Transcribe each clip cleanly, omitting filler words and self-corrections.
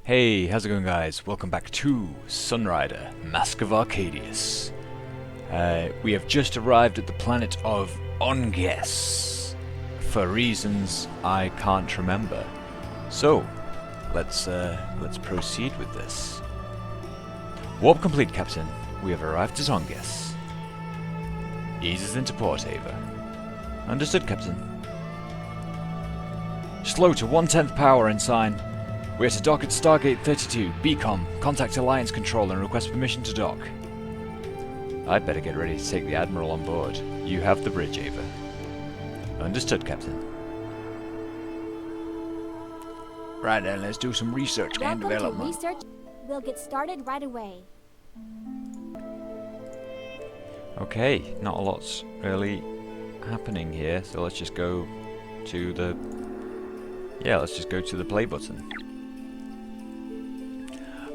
Hey, how's it going, guys? Welcome back to Sunrider, Mask of Arcadius. We have just arrived at the planet of Onges, for reasons I can't remember. So, let's proceed with this. Warp complete, Captain. We have arrived at Onges. Ease us into port, Ava. Understood, Captain. Slow to 1/10 power, ensign. We are to dock at Stargate 32. BCOM, contact Alliance Control and request permission to dock. I'd better get ready to take the Admiral on board. You have the bridge, Ava. Understood, Captain. Right then, let's do some research and development. Welcome to research. We'll get started right away. Okay, not a lot's really happening here, so let's just go to the... Yeah, let's just go to the play button.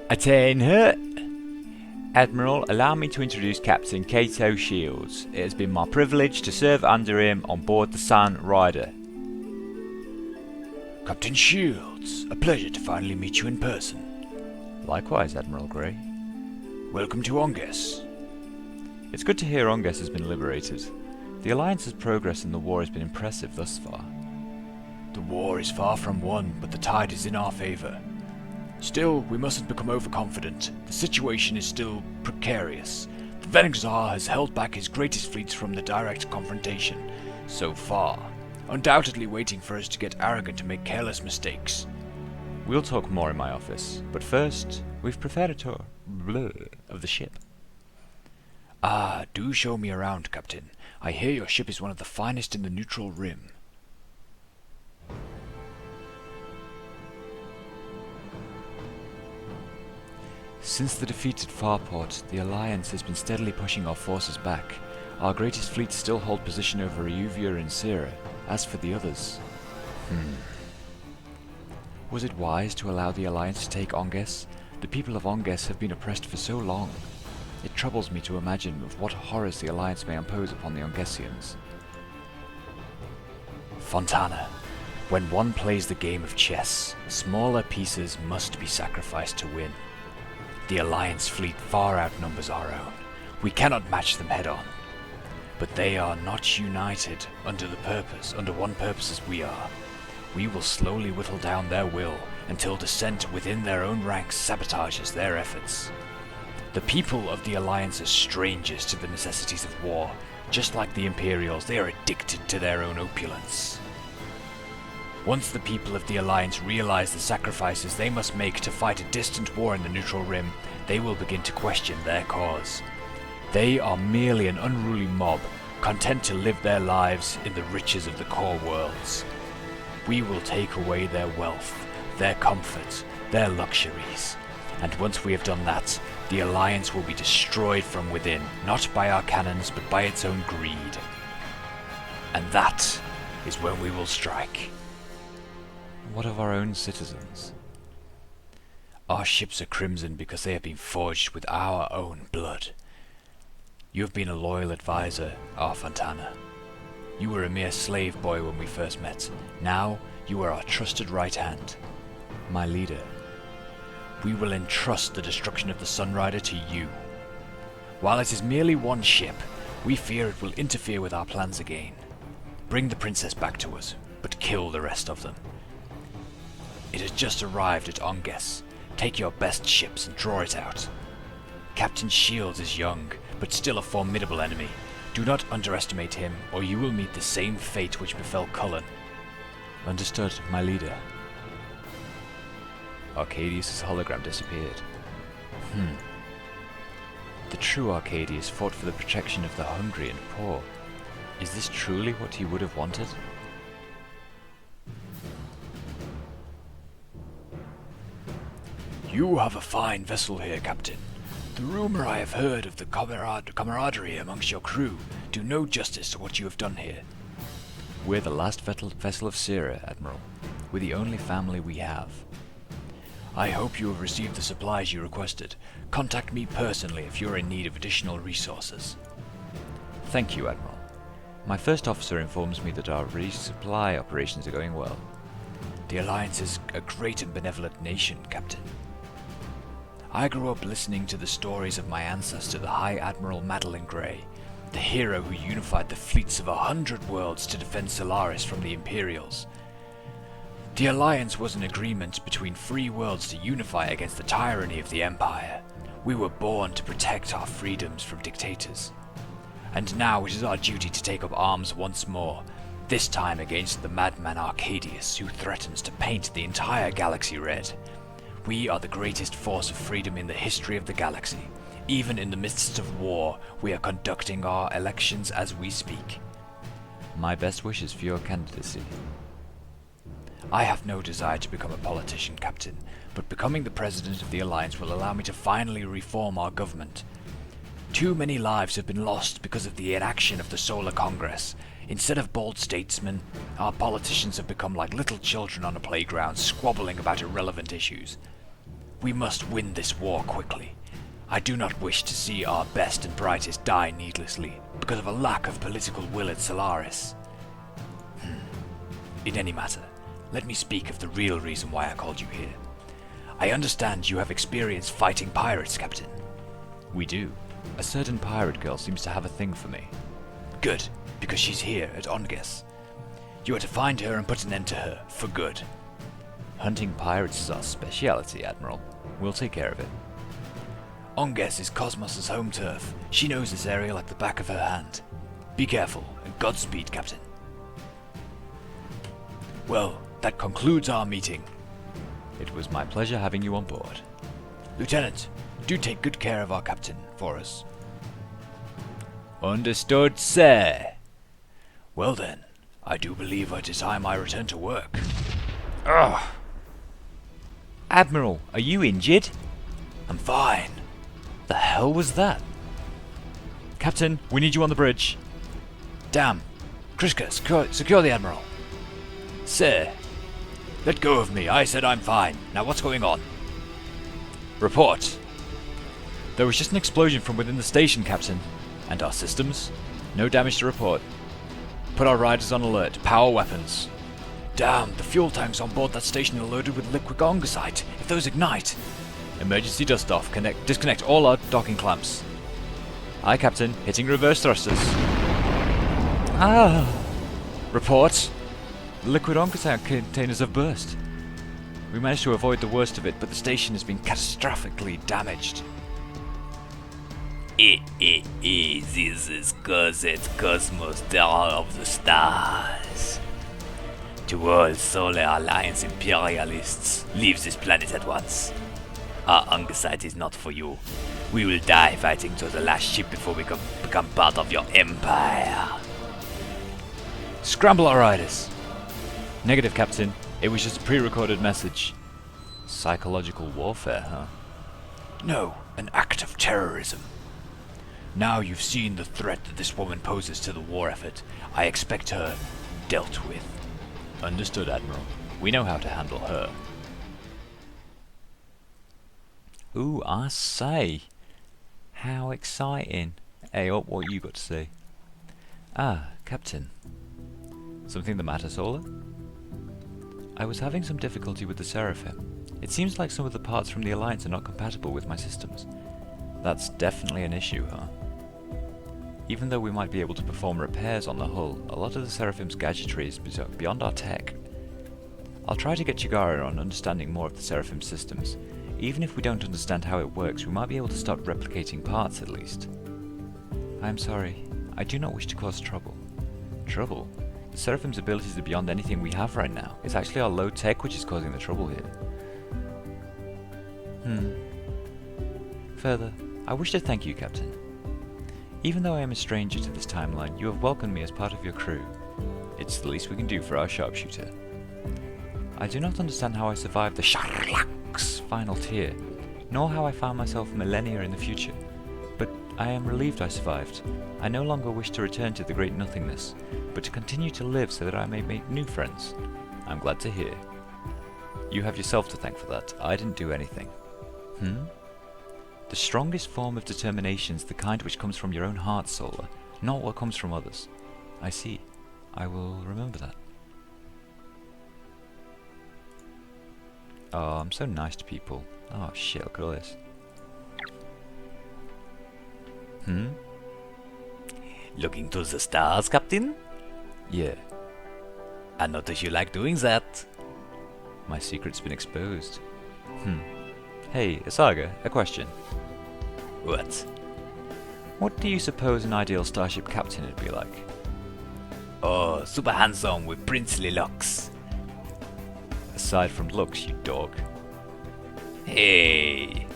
Attain her! Admiral, allow me to introduce Captain Cato Shields. It has been my privilege to serve under him on board the Sunrider. Captain Shields, a pleasure to finally meet you in person. Likewise, Admiral Grey. Welcome to Onges. It's good to hear Onges has been liberated. The Alliance's progress in the war has been impressive thus far. The war is far from won, but the tide is in our favour. Still, we mustn't become overconfident. The situation is still precarious. The Venexar has held back his greatest fleets from the direct confrontation, so far, undoubtedly waiting for us to get arrogant and make careless mistakes. We'll talk more in my office, but first, we've prepared a tour of the ship. Ah, do show me around, Captain. I hear your ship is one of the finest in the Neutral Rim. Since the defeat at Farport, the Alliance has been steadily pushing our forces back. Our greatest fleets still hold position over Euvia and Syrah. As for the others... Was it wise to allow the Alliance to take Onges? The people of Onges have been oppressed for so long. It troubles me to imagine of what horrors the Alliance may impose upon the Ongesians. Fontana. When one plays the game of chess, smaller pieces must be sacrificed to win. The Alliance fleet far outnumbers our own. We cannot match them head-on. But they are not united under one purpose as we are. We will slowly whittle down their will until dissent within their own ranks sabotages their efforts. The people of the Alliance are strangers to the necessities of war. Just like the Imperials, they are addicted to their own opulence. Once the people of the Alliance realize the sacrifices they must make to fight a distant war in the Neutral Rim, they will begin to question their cause. They are merely an unruly mob, content to live their lives in the riches of the core worlds. We will take away their wealth, their comfort, their luxuries. And once we have done that, the Alliance will be destroyed from within, not by our cannons, but by its own greed. And that is when we will strike. What of our own citizens? Our ships are crimson because they have been forged with our own blood. You have been a loyal advisor, our Fontana. You were a mere slave boy when we first met. Now, you are our trusted right hand. My leader. We will entrust the destruction of the Sunrider to you. While it is merely one ship, we fear it will interfere with our plans again. Bring the princess back to us, but kill the rest of them. It has just arrived at Onges. Take your best ships and draw it out. Captain Shields is young, but still a formidable enemy. Do not underestimate him, or you will meet the same fate which befell Cullen. Understood, my leader. Arcadius' hologram disappeared. The true Arcadius fought for the protection of the hungry and poor. Is this truly what he would have wanted? You have a fine vessel here, Captain. The rumor I have heard of the camaraderie amongst your crew do no justice to what you have done here. We're the last vessel of Syrah, Admiral. We're the only family we have. I hope you have received the supplies you requested. Contact me personally if you're in need of additional resources. Thank you, Admiral. My first officer informs me that our resupply operations are going well. The Alliance is a great and benevolent nation, Captain. I grew up listening to the stories of my ancestor, the High Admiral Madeline Grey, the hero who unified the fleets of 100 worlds to defend Solaris from the Imperials. The Alliance was an agreement between free worlds to unify against the tyranny of the Empire. We were born to protect our freedoms from dictators. And now it is our duty to take up arms once more, this time against the madman Arcadius, who threatens to paint the entire galaxy red. We are the greatest force of freedom in the history of the galaxy. Even in the midst of war, we are conducting our elections as we speak. My best wishes for your candidacy. I have no desire to become a politician, Captain, but becoming the President of the Alliance will allow me to finally reform our government. Too many lives have been lost because of the inaction of the Solar Congress. Instead of bold statesmen, our politicians have become like little children on a playground squabbling about irrelevant issues. We must win this war quickly. I do not wish to see our best and brightest die needlessly because of a lack of political will at Solaris. In any matter, let me speak of the real reason why I called you here. I understand you have experience fighting pirates, Captain. We do. A certain pirate girl seems to have a thing for me. Good, because she's here at Onges. You are to find her and put an end to her, for good. Hunting pirates is our speciality, Admiral. We'll take care of it. Onges is Cosmos's home turf. She knows this area like the back of her hand. Be careful, and Godspeed, Captain. Well, that concludes our meeting. It was my pleasure having you on board. Lieutenant, do take good care of our captain for us. Understood, sir. Well then, I do believe it is time I return to work. Ugh. Admiral, are you injured? I'm fine. The hell was that? Captain, we need you on the bridge. Damn. Kriska, secure the Admiral. Sir, let go of me. I said I'm fine. Now what's going on? Report. There was just an explosion from within the station, Captain. And our systems? No damage to report. Put our riders on alert. Power weapons. Damn, the fuel tanks on board that station are loaded with liquid ongasite. If those ignite... Emergency dust off. Disconnect all our docking clamps. Aye, Captain. Hitting reverse thrusters. Report. The liquid ongasite containers have burst. We managed to avoid the worst of it, but the station has been catastrophically damaged. This is cause it's Cosmos, terror of the stars. To all Solar Alliance imperialists, leave this planet at once. Our Ongasite is not for you. We will die fighting to the last ship before we become part of your empire. Scramble our riders. Negative, Captain. It was just a pre-recorded message. Psychological warfare, huh? No, an act of terrorism. Now you've seen the threat that this woman poses to the war effort, I expect her dealt with. Understood, Admiral. We know how to handle her. Ooh, I say. How exciting. Hey, what you got to say? Ah, Captain. Something the matter, Solar? I was having some difficulty with the Seraphim. It seems like some of the parts from the Alliance are not compatible with my systems. That's definitely an issue, huh? Even though we might be able to perform repairs on the hull, a lot of the Seraphim's gadgetry is beyond our tech. I'll try to get Chigara on understanding more of the Seraphim systems. Even if we don't understand how it works, we might be able to start replicating parts at least. I'm sorry. I do not wish to cause trouble. Trouble? The Seraphim's abilities are beyond anything we have right now. It's actually our low tech which is causing the trouble here. Further, I wish to thank you, Captain. Even though I am a stranger to this timeline, you have welcomed me as part of your crew. It's the least we can do for our sharpshooter. I do not understand how I survived the Sharlak's final tier, nor how I found myself millennia in the future. But I am relieved I survived. I no longer wish to return to the great nothingness, but to continue to live so that I may make new friends. I'm glad to hear. You have yourself to thank for that. I didn't do anything. The strongest form of determination is the kind which comes from your own heart, Solar, not what comes from others. I see. I will remember that. Oh, I'm so nice to people. Oh shit, look at all this. Hmm? Looking to the stars, Captain? Yeah. I notice you like doing that. My secret's been exposed. Hey, Asaga, a question. What? What do you suppose an ideal starship captain would be like? Oh, super handsome with princely locks. Aside from looks, you dog. Hey.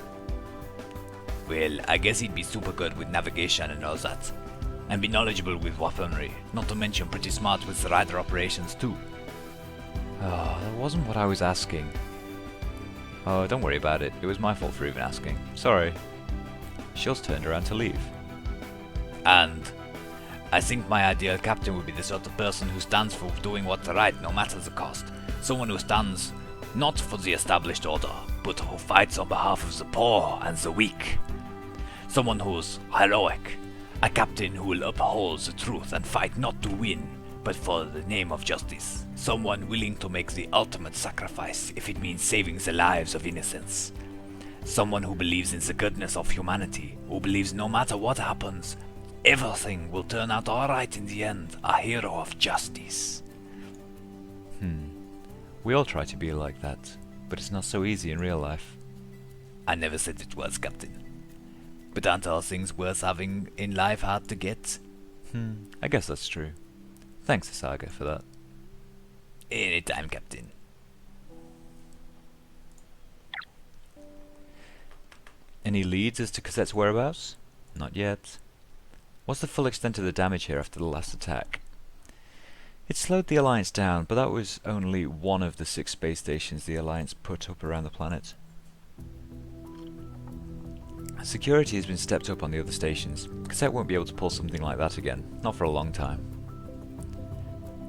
Well, I guess he'd be super good with navigation and all that. And be knowledgeable with weaponry, not to mention pretty smart with rider operations too. Oh, that wasn't what I was asking. Oh, don't worry about it. It was my fault for even asking. Sorry. Shill's turned around to leave. And I think my ideal captain would be the sort of person who stands for doing what's right no matter the cost. Someone who stands not for the established order, but who fights on behalf of the poor and the weak. Someone who's heroic. A captain who will uphold the truth and fight not to win, but for the name of justice. Someone willing to make the ultimate sacrifice if it means saving the lives of innocents. Someone who believes in the goodness of humanity, who believes no matter what happens, everything will turn out alright in the end. A hero of justice. We all try to be like that, but it's not so easy in real life. I never said it was, Captain. But aren't all things worth having in life hard to get? I guess that's true. Thanks, Asaga, for that. Anytime, Captain. Any leads as to Cosette's whereabouts? Not yet. What's the full extent of the damage here after the last attack? It slowed the Alliance down, but that was only one of the 6 space stations the Alliance put up around the planet. Security has been stepped up on the other stations. Cosette won't be able to pull something like that again, not for a long time.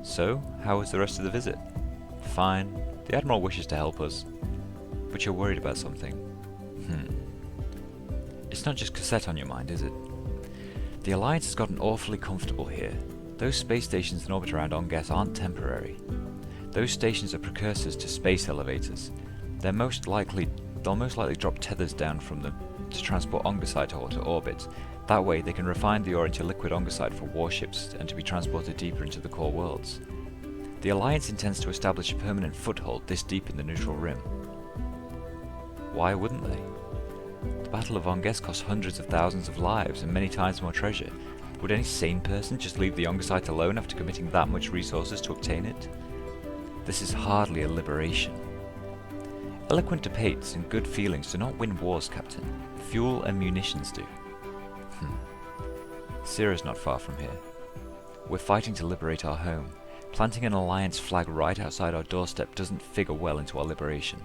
So, how was the rest of the visit? Fine. The Admiral wishes to help us. But you're worried about something. It's not just Cosette on your mind, is it? The Alliance has gotten awfully comfortable here. Those space stations in orbit around Onges aren't temporary. Those stations are precursors to space elevators. They'll most likely drop tethers down from them to transport ongasite ore to orbit. That way they can refine the ore into liquid ongasite for warships and to be transported deeper into the core worlds. The Alliance intends to establish a permanent foothold this deep in the neutral rim. Why wouldn't they? The Battle of Onges cost hundreds of thousands of lives and many times more treasure. Would any sane person just leave the ongasite alone after committing that much resources to obtain it? This is hardly a liberation. Eloquent debates and good feelings do not win wars, Captain. Fuel and munitions do. Syrah's not far from here. We're fighting to liberate our home. Planting an Alliance flag right outside our doorstep doesn't figure well into our liberation.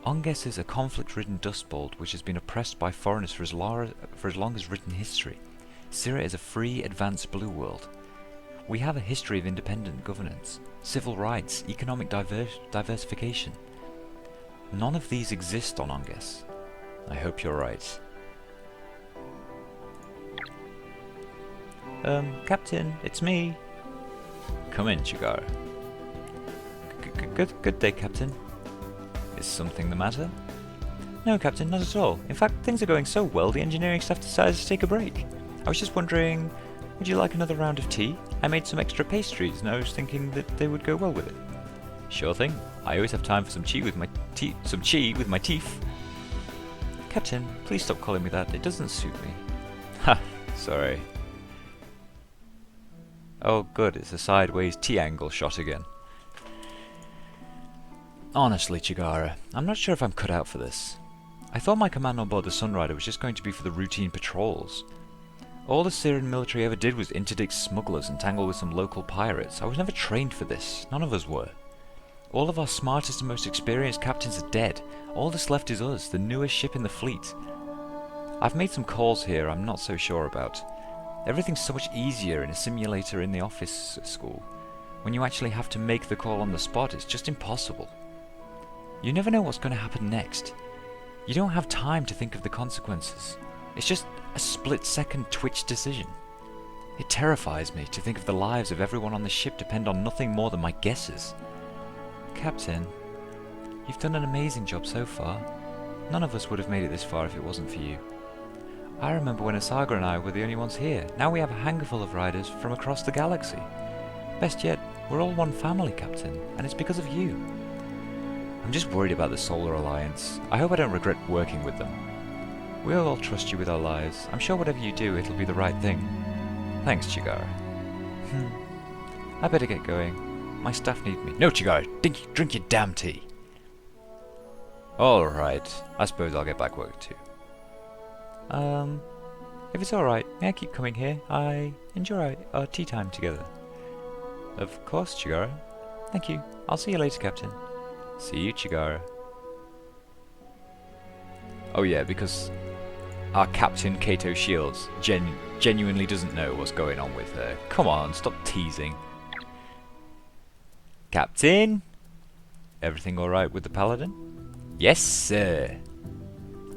Onges is a conflict-ridden dust bowl which has been oppressed by foreigners for as long as written history. Syrah is a free, advanced blue world. We have a history of independent governance, civil rights, economic diversification. None of these exist on Onges. I hope you're right. Captain, it's me. Come in, Chigara. Good day, Captain. Is something the matter? No, Captain, not at all. In fact, things are going so well, the engineering staff decided to take a break. I was just wondering, would you like another round of tea? I made some extra pastries, and I was thinking that they would go well with it. Sure thing. I always have time for some tea with my teeth. Captain, please stop calling me that. It doesn't suit me. Ha! Sorry. Oh, good. It's a sideways T-angle shot again. Honestly, Chigara, I'm not sure if I'm cut out for this. I thought my command on board the Sunrider was just going to be for the routine patrols. All the Syrian military ever did was interdict smugglers and tangle with some local pirates. I was never trained for this. None of us were. All of our smartest and most experienced captains are dead. All that's left is us, the newest ship in the fleet. I've made some calls here I'm not so sure about. Everything's so much easier in a simulator in the office school. When you actually have to make the call on the spot, it's just impossible. You never know what's going to happen next. You don't have time to think of the consequences. It's just a split-second twitch decision. It terrifies me to think of the lives of everyone on the ship depend on nothing more than my guesses. Captain, you've done an amazing job so far. None of us would have made it this far if it wasn't for you. I remember when Asaga and I were the only ones here. Now we have a hangar full of riders from across the galaxy. Best yet, we're all one family, Captain, and it's because of you. I'm just worried about the Solar Alliance. I hope I don't regret working with them. We'll all trust you with our lives. I'm sure whatever you do, it'll be the right thing. Thanks, Chigara. I better get going. My staff need me. No, Chigara, drink your damn tea. Alright, I suppose I'll get back work too. If it's alright, may I keep coming here? I enjoy our tea time together. Of course, Chigara. Thank you. I'll see you later, Captain. See you, Chigara. Oh yeah, because our Captain Kato Shields genuinely doesn't know what's going on with her. Come on, stop teasing. Captain? Everything alright with the Paladin? Yes, sir.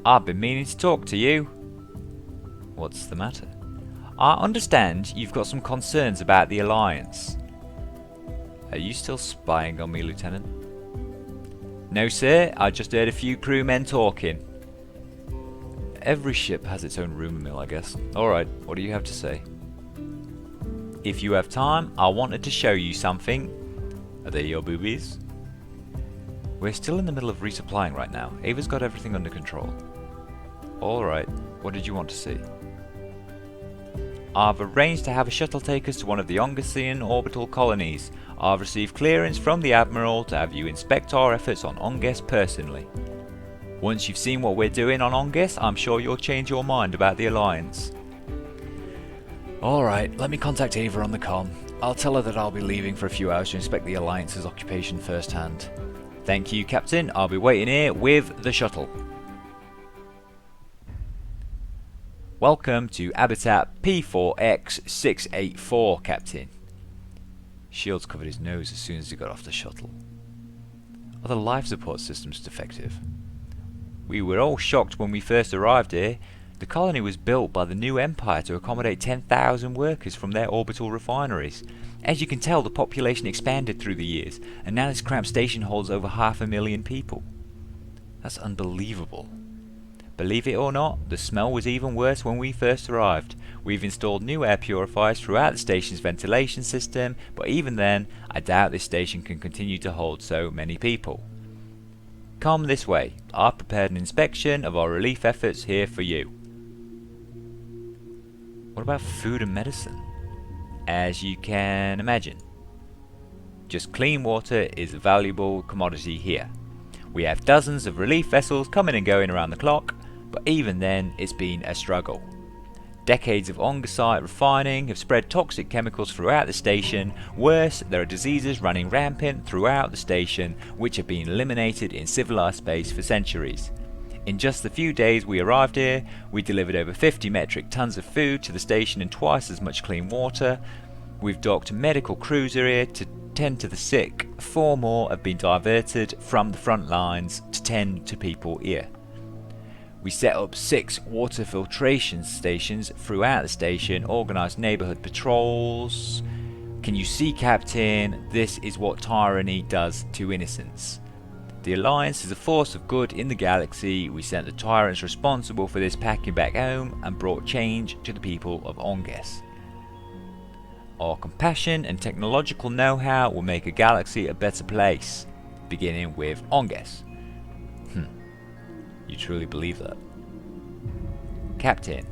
I've been meaning to talk to you. What's the matter? I understand you've got some concerns about the Alliance. Are you still spying on me, Lieutenant? No, sir. I just heard a few crewmen talking. Every ship has its own rumour mill, I guess. Alright, what do you have to say? If you have time, I wanted to show you something. Are they your boobies? We're still in the middle of resupplying right now. Ava's got everything under control. Alright, what did you want to see? I've arranged to have a shuttle take us to one of the Ongasian orbital colonies. I've received clearance from the Admiral to have you inspect our efforts on Onges personally. Once you've seen what we're doing on Onges, I'm sure you'll change your mind about the Alliance. Alright, let me contact Ava on the comm. I'll tell her that I'll be leaving for a few hours to inspect the Alliance's occupation firsthand. Thank you, Captain. I'll be waiting here with the shuttle. Welcome to Habitat P4X684, Captain. Shields covered his nose as soon as he got off the shuttle. Are the life support systems defective? We were all shocked when we first arrived here. The colony was built by the new Empire to accommodate 10,000 workers from their orbital refineries. As you can tell, the population expanded through the years, and now this cramped station holds over 500,000 people. That's unbelievable. Believe it or not, the smell was even worse when we first arrived. We've installed new air purifiers throughout the station's ventilation system, but even then, I doubt this station can continue to hold so many people. Come this way. I've prepared an inspection of our relief efforts here for you. What about food and medicine? As you can imagine, just clean water is a valuable commodity here. We have dozens of relief vessels coming and going around the clock, but even then it's been a struggle. Decades of ongasite refining have spread toxic chemicals throughout the station. Worse, there are diseases running rampant throughout the station which have been eliminated in civilized space for centuries. In just the few days we arrived here, we delivered over 50 metric tons of food to the station and twice as much clean water. We've docked a medical cruiser here to tend to the sick. 4 more have been diverted from the front lines to tend to people here. We set up 6 water filtration stations throughout the station, organised neighbourhood patrols. Can you see, Captain? This is what tyranny does to innocents. The Alliance is a force of good in the galaxy. We sent the tyrants responsible for this packing back home and brought change to the people of Onges. Our compassion and technological know-how will make a galaxy a better place, beginning with Onges. You truly believe that? Captain,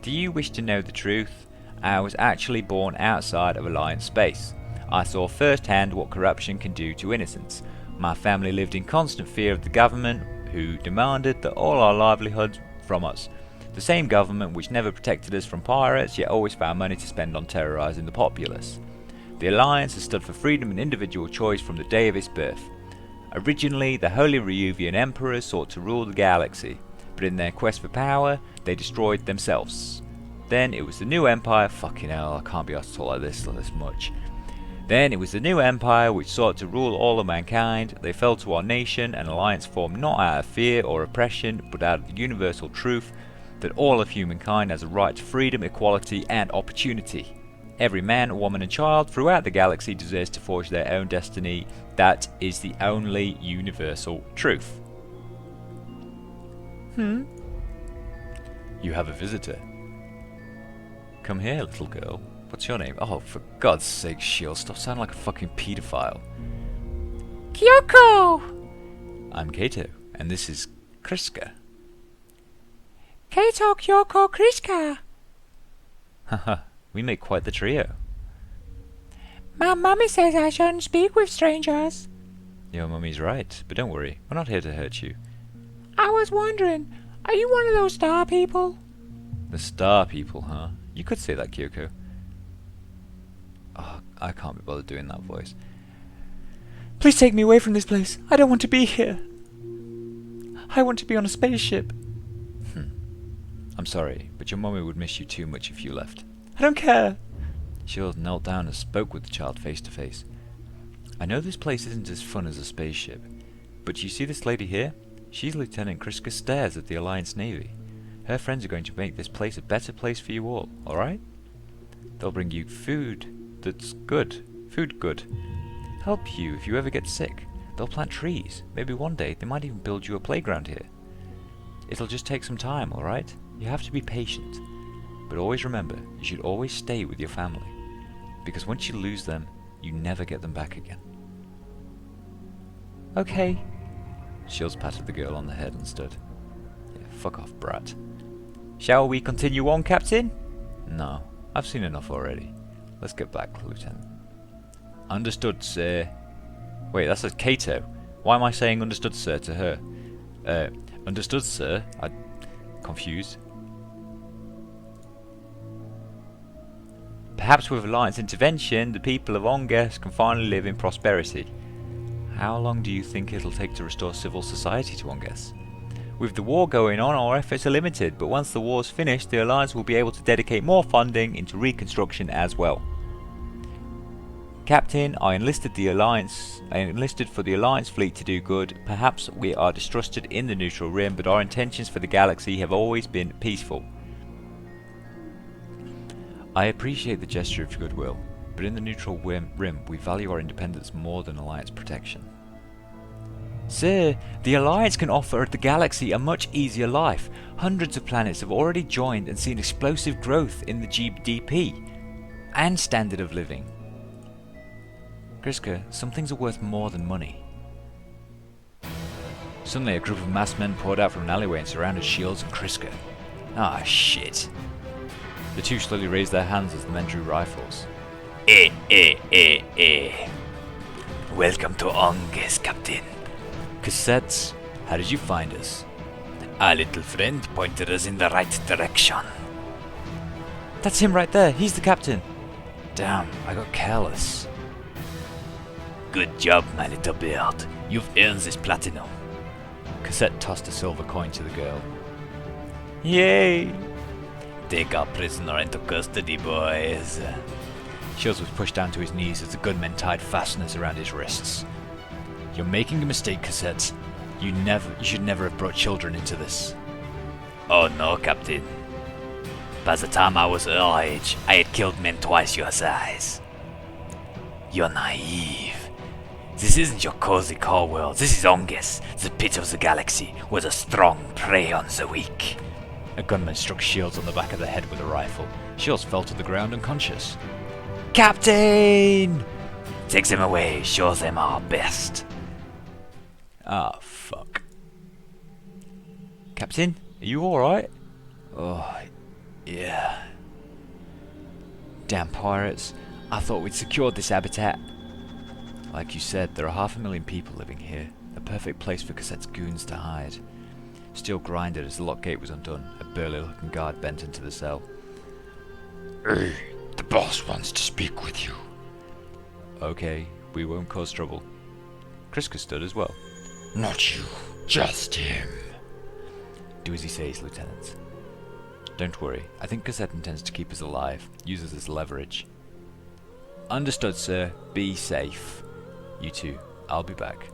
do you wish to know the truth? I was actually born outside of Alliance space. I saw firsthand what corruption can do to innocents. My family lived in constant fear of the government, who demanded that all our livelihoods from us. The same government which never protected us from pirates, yet always found money to spend on terrorising the populace. The Alliance has stood for freedom and individual choice from the day of its birth. Originally, the Holy Reuvian Emperors sought to rule the galaxy, but in their quest for power, they destroyed themselves. Then it was the new Empire, fucking hell, I can't be asked to talk like this much. Then it was the new Empire which sought to rule all of mankind. They fell to our nation, an alliance formed not out of fear or oppression, but out of the universal truth that all of humankind has a right to freedom, equality and opportunity. Every man, woman and child throughout the galaxy deserves to forge their own destiny. That is the only universal truth. You have a visitor. Come here, little girl. What's your name? Oh, for God's sake, Shield, stop sounding like a fucking paedophile. Kyoko! I'm Kato, and this is Kriska. Kato, Kyoko, Kriska! Haha, we make quite the trio. My mummy says I shouldn't speak with strangers. Your mummy's right, but don't worry, we're not here to hurt you. I was wondering, are you one of those star people? The star people, huh? You could say that, Kyoko. Oh, I can't be bothered doing that voice. Please take me away from this place. I don't want to be here. I want to be on a spaceship. I'm sorry, but your mummy would miss you too much if you left. I don't care. Shield knelt down and spoke with the child face to face. I know this place isn't as fun as a spaceship, but you see this lady here? She's Lieutenant Kriska Stairs of the Alliance Navy. Her friends are going to make this place a better place for you all, alright? They'll bring you food that's good. Food good. Help you if you ever get sick. They'll plant trees. Maybe one day they might even build you a playground here. It'll just take some time, alright? You have to be patient. But always remember, you should always stay with your family. Because once you lose them, you never get them back again. Okay. Shields patted the girl on the head and stood. Yeah, fuck off, brat. Shall we continue on, Captain? No, I've seen enough already. Let's get back, Lieutenant. Understood, sir. Wait, that says Kato. Why am I saying understood, sir, to her? Understood, sir? I'm confused. Perhaps with Alliance intervention, the people of Onges can finally live in prosperity. How long do you think it'll take to restore civil society to Onges? With the war going on, our efforts are limited, but once the war's finished, the Alliance will be able to dedicate more funding into reconstruction as well. Captain, I enlisted for the Alliance fleet to do good. Perhaps we are distrusted in the neutral rim, but our intentions for the galaxy have always been peaceful. I appreciate the gesture of goodwill, but in the neutral rim we value our independence more than Alliance protection. Sir, the Alliance can offer the galaxy a much easier life. Hundreds of planets have already joined and seen explosive growth in the GDP and standard of living. Kriska, some things are worth more than money. Suddenly a group of masked men poured out from an alleyway and surrounded Shields and Kriska. Ah, shit. The two slowly raised their hands as the men drew rifles. Welcome to Onges, Captain. Cassettes, how did you find us? Our little friend pointed us in the right direction. That's him right there, he's the captain. Damn, I got careless. Good job, my little bird. You've earned this platinum. Cassette tossed a silver coin to the girl. Yay! Take our prisoner into custody, boys. Shields was pushed down to his knees as the gunmen tied fasteners around his wrists. You're making a mistake, Cassette. You should never have brought children into this. Oh no, Captain. By the time I was your age, I had killed men twice your size. You're naive. This isn't your cozy core world. This is Onges, the pit of the galaxy, where the strong prey on the weak. A gunman struck Shields on the back of the head with a rifle. Shields fell to the ground unconscious. Captain! Take them away, show them our best. Ah, fuck. Captain, are you alright? Oh, yeah. Damn pirates. I thought we'd secured this habitat. Like you said, there are 500,000 people living here. A perfect place for Cassette's goons to hide. Steel grinded as the lock gate was undone. A burly-looking guard bent into the cell. Hey, the boss wants to speak with you. Okay, we won't cause trouble. Kriska stood as well. Not you, just him. Do as he says, Lieutenant. Don't worry, I think Cassette intends to keep us alive. Use us as leverage. Understood, sir. Be safe. You too. I'll be back.